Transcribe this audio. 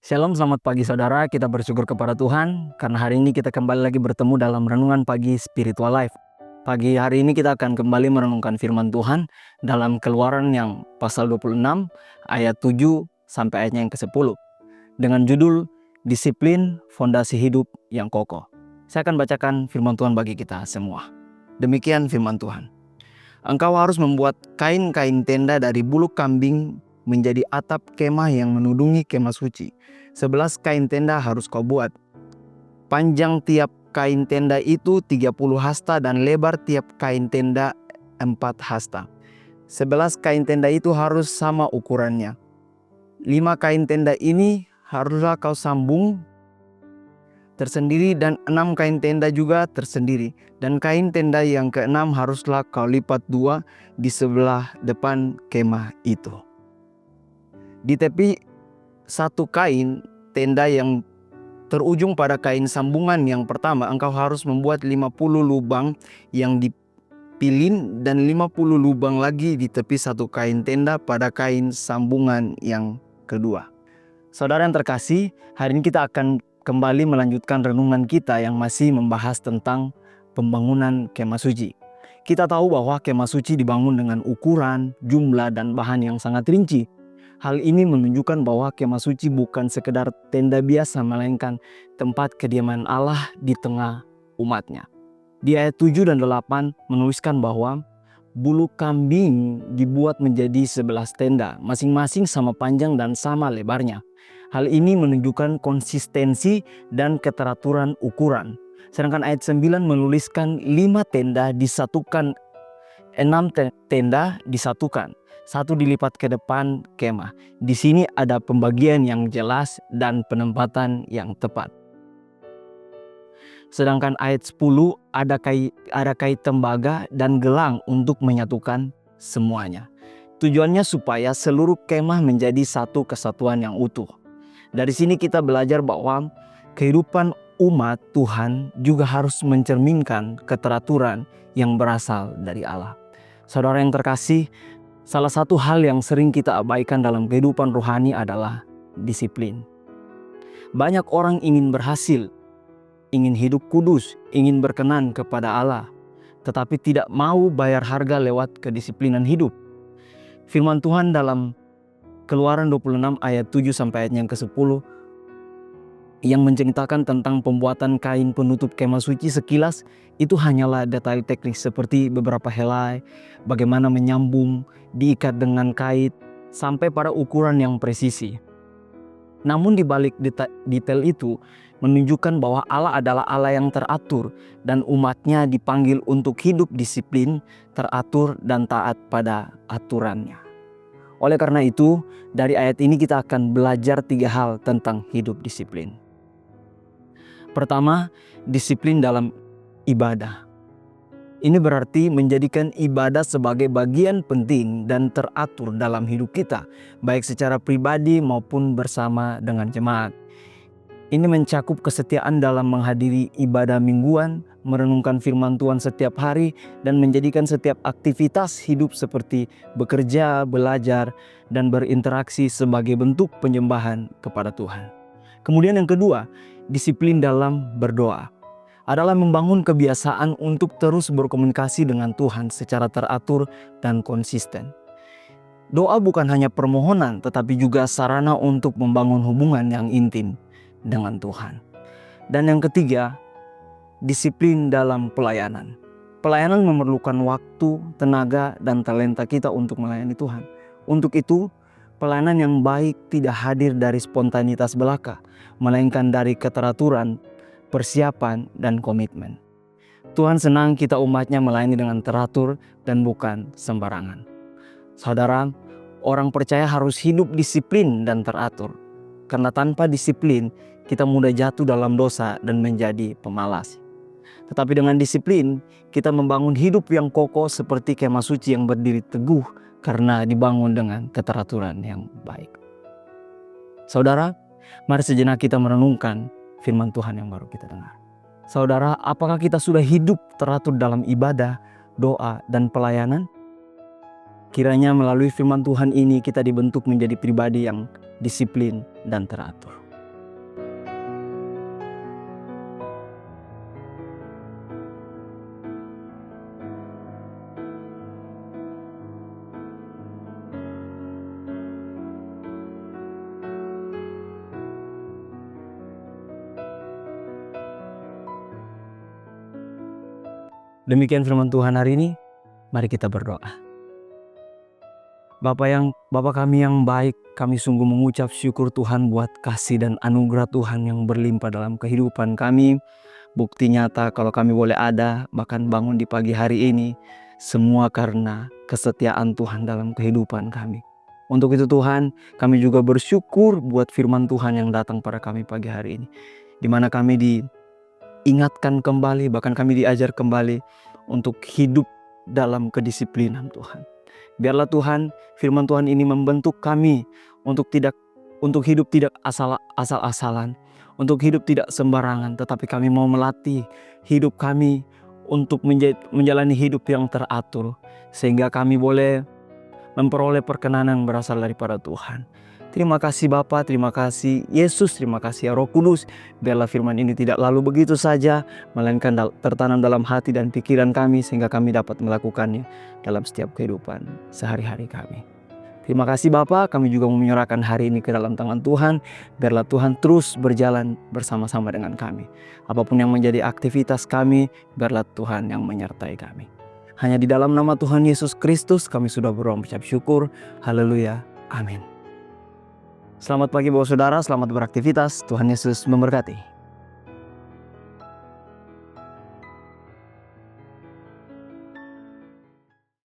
Shalom, selamat pagi saudara. Kita bersyukur kepada Tuhan karena hari ini kita kembali lagi bertemu dalam renungan pagi Spiritual Life. Pagi hari ini kita akan kembali merenungkan firman Tuhan dalam Keluaran yang pasal 26 ayat 7 sampai ayatnya yang ke-10 dengan judul Disiplin Fondasi Hidup yang Kokoh. Saya akan bacakan firman Tuhan bagi kita semua. Demikian firman Tuhan. Engkau harus membuat kain-kain tenda dari bulu kambing menjadi atap kemah yang menudungi kemah suci. 11 kain tenda harus kau buat. Panjang tiap kain tenda itu 30 hasta dan lebar tiap kain tenda 4 hasta. 11 kain tenda itu harus sama ukurannya. 5 kain tenda ini haruslah kau sambung tersendiri dan 6 kain tenda juga tersendiri. Dan kain tenda yang ke-6 haruslah kau lipat 2 di sebelah depan kemah itu. Di tepi satu kain tenda yang terujung pada kain sambungan yang pertama, engkau harus membuat 50 lubang yang dipilin dan 50 lubang lagi di tepi satu kain tenda pada kain sambungan yang kedua. Saudara yang terkasih, hari ini kita akan kembali melanjutkan renungan kita yang masih membahas tentang pembangunan kemah suci. Kita tahu bahwa kemah suci dibangun dengan ukuran, jumlah, dan bahan yang sangat rinci. Hal ini menunjukkan bahwa kemah suci bukan sekedar tenda biasa, melainkan tempat kediaman Allah di tengah umatnya. Di ayat 7 dan 8 menuliskan bahwa bulu kambing dibuat menjadi 11 tenda, masing-masing sama panjang dan sama lebarnya. Hal ini menunjukkan konsistensi dan keteraturan ukuran. Sedangkan ayat 9 menuliskan 5 tenda disatukan, 6 tenda disatukan. 1 dilipat ke depan kemah. Di sini ada pembagian yang jelas dan penempatan yang tepat. Sedangkan ayat 10 ada kait tembaga dan gelang untuk menyatukan semuanya. Tujuannya supaya seluruh kemah menjadi satu kesatuan yang utuh. Dari sini kita belajar bahwa kehidupan umat Tuhan juga harus mencerminkan keteraturan yang berasal dari Allah. Saudara yang terkasih, salah satu hal yang sering kita abaikan dalam kehidupan rohani adalah disiplin. Banyak orang ingin berhasil, ingin hidup kudus, ingin berkenan kepada Allah, tetapi tidak mau bayar harga lewat kedisiplinan hidup. Firman Tuhan dalam Keluaran 26 ayat 7 sampai ayat yang ke-10 yang menceritakan tentang pembuatan kain penutup kemah suci sekilas itu hanyalah detail teknis seperti beberapa helai, bagaimana menyambung, diikat dengan kait, sampai pada ukuran yang presisi. Namun di balik detail itu menunjukkan bahwa Allah adalah Allah yang teratur dan umatnya dipanggil untuk hidup disiplin, teratur, dan taat pada aturannya. Oleh karena itu, dari ayat ini kita akan belajar 3 hal tentang hidup disiplin. Pertama, disiplin dalam ibadah. Ini berarti menjadikan ibadah sebagai bagian penting dan teratur dalam hidup kita, baik secara pribadi maupun bersama dengan jemaat. Ini mencakup kesetiaan dalam menghadiri ibadah mingguan, merenungkan firman Tuhan setiap hari, dan menjadikan setiap aktivitas hidup seperti bekerja, belajar, dan berinteraksi sebagai bentuk penyembahan kepada Tuhan. Kemudian yang kedua, disiplin dalam berdoa adalah membangun kebiasaan untuk terus berkomunikasi dengan Tuhan secara teratur dan konsisten. Doa bukan hanya permohonan, tetapi juga sarana untuk membangun hubungan yang intim dengan Tuhan. Dan yang ketiga, disiplin dalam pelayanan. Pelayanan memerlukan waktu, tenaga, dan talenta kita untuk melayani Tuhan. Untuk itu, pelayanan yang baik tidak hadir dari spontanitas belaka, melainkan dari keteraturan, persiapan, dan komitmen. Tuhan senang kita umatnya melayani dengan teratur dan bukan sembarangan. Saudara, orang percaya harus hidup disiplin dan teratur. Karena tanpa disiplin, kita mudah jatuh dalam dosa dan menjadi pemalas. Tetapi dengan disiplin, kita membangun hidup yang kokoh seperti kemah suci yang berdiri teguh karena dibangun dengan keteraturan yang baik. Saudara, mari sejenak kita merenungkan firman Tuhan yang baru kita dengar. Saudara, apakah kita sudah hidup teratur dalam ibadah, doa, dan pelayanan? Kiranya melalui firman Tuhan ini kita dibentuk menjadi pribadi yang disiplin dan teratur. Demikian firman Tuhan hari ini. Mari kita berdoa. Bapa kami yang baik, kami sungguh mengucap syukur Tuhan buat kasih dan anugerah Tuhan yang berlimpah dalam kehidupan kami. Bukti nyata kalau kami boleh ada, bahkan bangun di pagi hari ini, semua karena kesetiaan Tuhan dalam kehidupan kami. Untuk itu Tuhan, kami juga bersyukur buat firman Tuhan yang datang pada kami pagi hari ini, di mana kami diingatkan kembali, bahkan kami diajar kembali untuk hidup dalam kedisiplinan Tuhan. Biarlah Tuhan, firman Tuhan ini membentuk kami untuk hidup tidak asal-asalan, untuk hidup tidak sembarangan, tetapi kami mau melatih hidup kami untuk menjalani hidup yang teratur, sehingga kami boleh memperoleh perkenanan berasal daripada Tuhan. Terima kasih Bapa, terima kasih Yesus, terima kasih ya Roh Kudus. Biarlah firman ini tidak lalu begitu saja, melainkan tertanam dalam hati dan pikiran kami, sehingga kami dapat melakukannya dalam setiap kehidupan sehari-hari kami. Terima kasih Bapa, kami juga menyerahkan hari ini ke dalam tangan Tuhan. Biarlah Tuhan terus berjalan bersama-sama dengan kami. Apapun yang menjadi aktivitas kami, biarlah Tuhan yang menyertai kami. Hanya di dalam nama Tuhan Yesus Kristus kami sudah berdoa mengucap syukur. Haleluya. Amin. Selamat pagi Bapak Saudara, selamat beraktivitas. Tuhan Yesus memberkati.